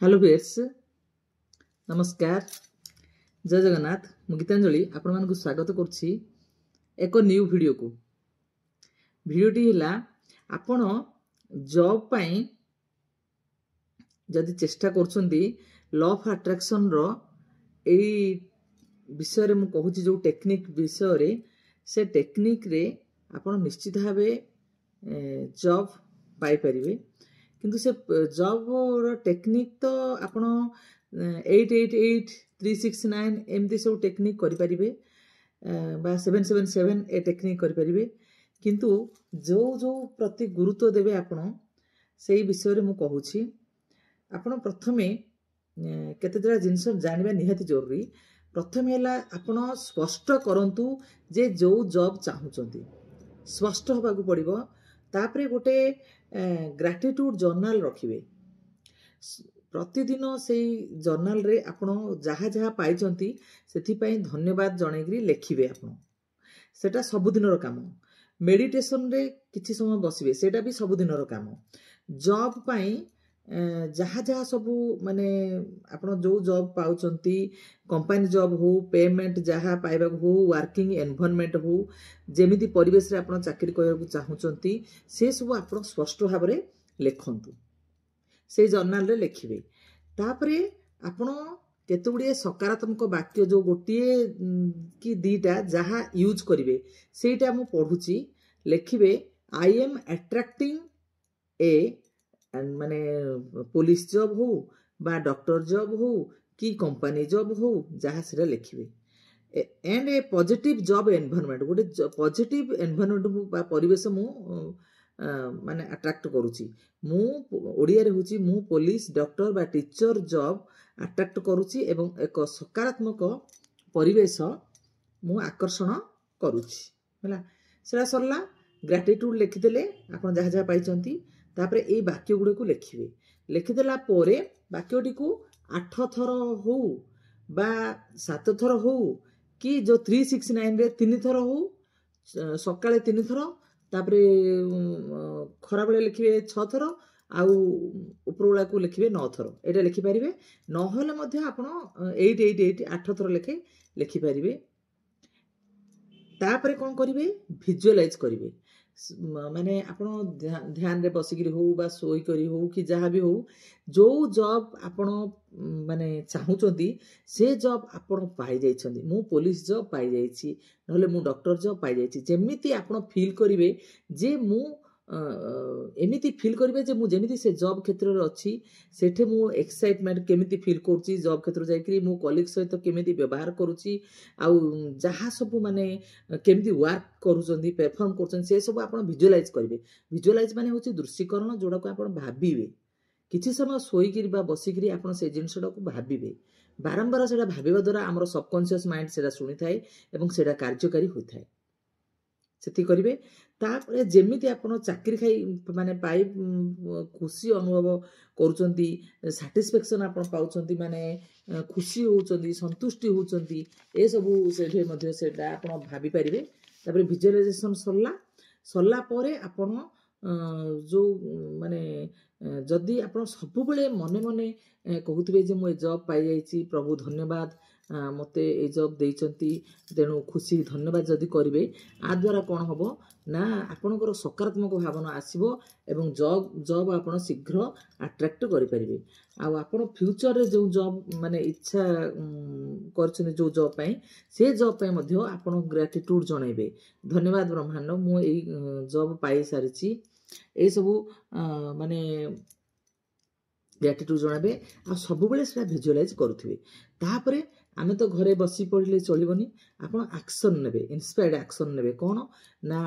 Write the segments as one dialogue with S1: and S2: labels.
S1: Hello viewers, नमस्कार, जय जगन्नाथ। मु गीतांजलि आपण मानक स्वागत करुछि एक न्यू वीडियो को। वीडियोटी हिला आपण जॉब पई जदि चेष्टा करछंती लॉ ऑफ अट्रैक्शन रो एई विषय रे मु कहूछि जो टेक्निक विषय रे से टेक्निक रे आपण निश्चित भाबे जॉब पाई परिबे। किंतु से जॉब रो टेक्निक तो आपण 888 369 एमती सब टेक्निक करि परिबे बा 777 ए टेक्निक करि परिबे। किंतु जो जो प्रति गुरुत्व देबे आपण सेही विषय रे मु कहूछि। आपण प्रथमे केतेदरा जिंस जानिबा निहाती जरूरी। प्रथमे हला आपण स्पष्ट करंतु जे जो जॉब चाहुचंती स्पष्ट होबा को पड़िबो। तापरे गोटे ग्रेटिट्यूड जर्नल रखिबे। प्रतिदिन से जर्नल रे आपण जहा जहा पाइचंती सेथि पई धन्यवाद जणेग्री लेखिबे। आपण सेटा सबुदिनर काम। मेडिटेशन रे किछि समय बसिबे, सेटा भी सबुदिनर काम। जॉब पई जहा जहा सबु माने आपण जो जॉब पाउचंती, कंपनी जॉब हो, पेमेंट जहा पाइबा हो, वर्किंग एनवायरनमेंट हो, जेमिति परिवेश रे आपण चाकरी करबा चाहुचंती से सब आपण स्पष्ट भाव रे लेखंतु। से जर्नल रे लेखिबे। तापरे आपण केतुडिए सकारात्मक वाक्य जो गोटिए कि दीटा जहा यूज करिवे सेटा मु पढुची लेखिबे। आई एम अट्रैक्टिंग ए माने पुलिस जॉब हो बा डॉक्टर जॉब हो कि कंपनी जॉब हो जहा सेटा लेखिबे। And a positive job environment, गोटे पॉजिटिव एनवायरनमेंट बा परिवेश मु माने अट्रैक्ट करूची। मु ओडिया रे होची मु पुलिस डॉक्टर बा टीचर जॉब अट्रैक्ट करूची एवं एक सकारात्मक परिवेश मु आकर्षण करूची। होला सेला सरला। ग्रेटिट्यूड लिखिदेले आपण जहा जहा पाइचंती। तापरे ए वाक्य गुडे को लेखिबे। लिखिदेला पोरे वाक्यटी को 8 थर हो बा 7 थर हो कि जो 369 रे 3 थर हो, सकाळे 3 थर, तापरे खरा बेले लिखिबे 6 थर, आउ उपरवेला को लिखिबे 9 थर। एटा लिखि परिबे। नहले मध्ये आपण 888 8 थर लिखि परिबे। तापरे कोन करिवे, विजुअलाइज करिवे। माने आपण ध्यान रे बसिगिरी हो बा सोई करी हो कि जहा भी हो, जो जॉब आपण माने चाहुचंती से जॉब आपण पाई जाइछंती। मु पुलिस जॉब पाई जाइछि, नहले मु डॉक्टर जॉब पाई जाइछि। जेमिति आपण फील करिवे जे मु एमिति फील करिवे जे मु जेमिति से जॉब क्षेत्र रे अछि सेठे मु एक्साइटमेंट केमिति फील करछि, जॉब क्षेत्र जाइकरी मु कलीग सहित केमिति व्यवहार करूछि, आउ जहा सब माने केमिति वर्क करूछंती, परफॉर्म करछन, से सब आपण विजुअलाइज करिवे। विजुअलाइज माने होछि दृश्यकरण, जोडा को आपण भाबिवे। किछि समय सोईकिरी बा बसिकिरी आपण से जिंसडा को भाबिवे। बारंबार सेडा भाबिबा द्वारा हमर सबकॉन्शियस माइंड सेडा सुनि थाए एवं सेडा कार्यकारी होई थाए। सेति करिवे। तापरे जेमिति आपण चाकरी खाई माने पाई खुशी अनुभव करूचंती, सैटिस्फैक्शन आपण पाउचंती, माने खुशी होउचंती, संतुष्टि होउचंती, ए सबु सेठे मध्ये सेटा आपण भाबी परिबे। तापरे विजुअलाइजेशन सरला परे आपण जो माने जदि आपण सब बेले मने मने कहउथिबे जे मु जॉब पाई जाईची, प्रभु धन्यवाद मते ए जॉब देइचंती, तेणु खुशी धन्यवाद जदि करिवे, आ द्वारा कोन हबो ना आपनकर सकारात्मक भावना आसीबो एवं जॉब आपण शीघ्र अट्रैक्ट करि परिबे। आ आपण फ्यूचर रे जो जॉब माने इच्छा करछने जो जॉब पई, से जॉब पई मध्ये आपण ग्रेटिट्यूड जणाइबे। धन्यवाद ब्रह्मांड, मु एई जॉब पाई सारिची। ए सबु माने ग्रेटिट्यूड जणाबे। आ सब बेले सेटा विजुअलाइज करूथिबे। तापरे आमे तो घरे बसी पड़िले चलिबनी, आपण एक्शन नेबे, इंस्पायर्ड एक्शन नेबे। कोन ना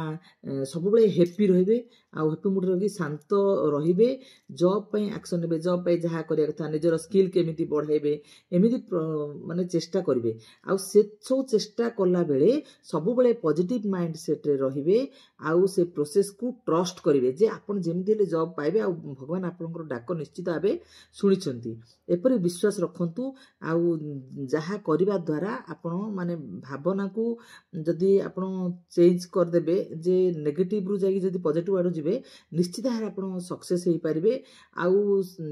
S1: सब बेले हैप्पी रहिबे, आ हैप्पी मूड रही शांत रहिबे। जॉब पई एक्शन नेबे, जॉब पई जहा करिया कथा निजर स्किल केमिति बढ़ाइबे एमिति माने चेष्टा करिवे। आ से सब चेष्टा कला बेले सब बेले पॉजिटिव माइंड सेट रे रहिबे। आ से प्रोसेस को ट्रस्ट करिवे जे आपण जेमिति ले जॉब पाइबे, आ भगवान आपनकर डाक निश्चित आबे सुनिचंती। एपरि विश्वास रखंतु। आ जहा करिबा द्वारा आपण माने भावना को जदि आपण चेंज कर देबे, जे नेगेटिव रु जाई जदि पॉजिटिव आडू କରିବେ ନିଶ୍ଚିତ ଭାବରେ ଆପଣ ସକ୍ସେସ୍ ହେଇପାରିବେ। ଆଉ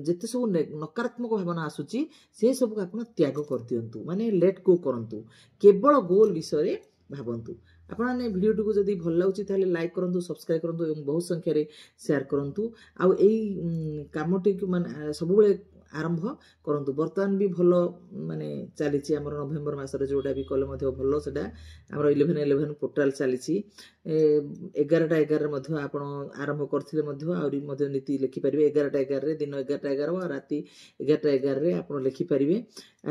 S1: ଯେତେ ସବୁ ନକାରାତ୍ମକ ଭାବନା ଆସୁଛି ସେ ସବୁକୁ ଆପଣ ତ୍ୟାଗ କରିଦିଅନ୍ତୁ, ମାନେ ଲେଟ୍ ଗୋ କରନ୍ତୁ, କେବଳ ଗୋଲ୍ ବିଷୟରେ ଭାବନ୍ତୁ। ଆପଣମାନେ ଭିଡ଼ିଓଟିକୁ ଯଦି ଭଲ ଲାଗୁଛି ତାହେଲେ ଲାଇକ୍ କରନ୍ତୁ, ସବସ୍କ୍ରାଇବ୍ କରନ୍ତୁ ଏବଂ ବହୁତ ସଂଖ୍ୟାରେ ସେୟାର କରନ୍ତୁ। ଆଉ ଏଇ କାମଟିକୁ ମାନେ ସବୁବେଳେ ଆରମ୍ଭ କରନ୍ତୁ। ବର୍ତ୍ତମାନ ବି ଭଲ ମାନେ ଚାଲିଛି ଆମର ନଭେମ୍ବର ମାସରେ, ଯେଉଁଟା ବି କଲେ ମଧ୍ୟ ଭଲ। ସେଟା ଆମର 11/11 ପୋର୍ଟାଲ ଚାଲିଛି। 11ଟା 11ରେ ମଧ୍ୟ ଆପଣ ଆରମ୍ଭ କରିଥିଲେ ମଧ୍ୟ ଆହୁରି ମଧ୍ୟ ନୀତି ଲେଖିପାରିବେ। 11ଟା 11ରେ, ଦିନ 11ଟା 11 ବା ରାତି 11ଟା 11ରେ ଆପଣ ଲେଖିପାରିବେ।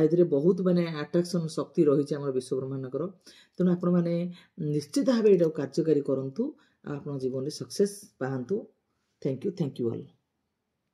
S1: ଏଥିରେ ବହୁତ ମାନେ ଆଟ୍ରାକ୍ସନ୍ ଶକ୍ତି ରହିଛି ଆମର ବିଶ୍ୱବ୍ରହ୍ମାଣ୍ଡଙ୍କର। ତେଣୁ ଆପଣମାନେ ନିଶ୍ଚିତ ଭାବେ ଏଇଟାକୁ କାର୍ଯ୍ୟକାରୀ କରନ୍ତୁ ଆଉ ଆପଣ ଜୀବନରେ ସକ୍ସେସ୍ ପାଆନ୍ତୁ। Thank you all.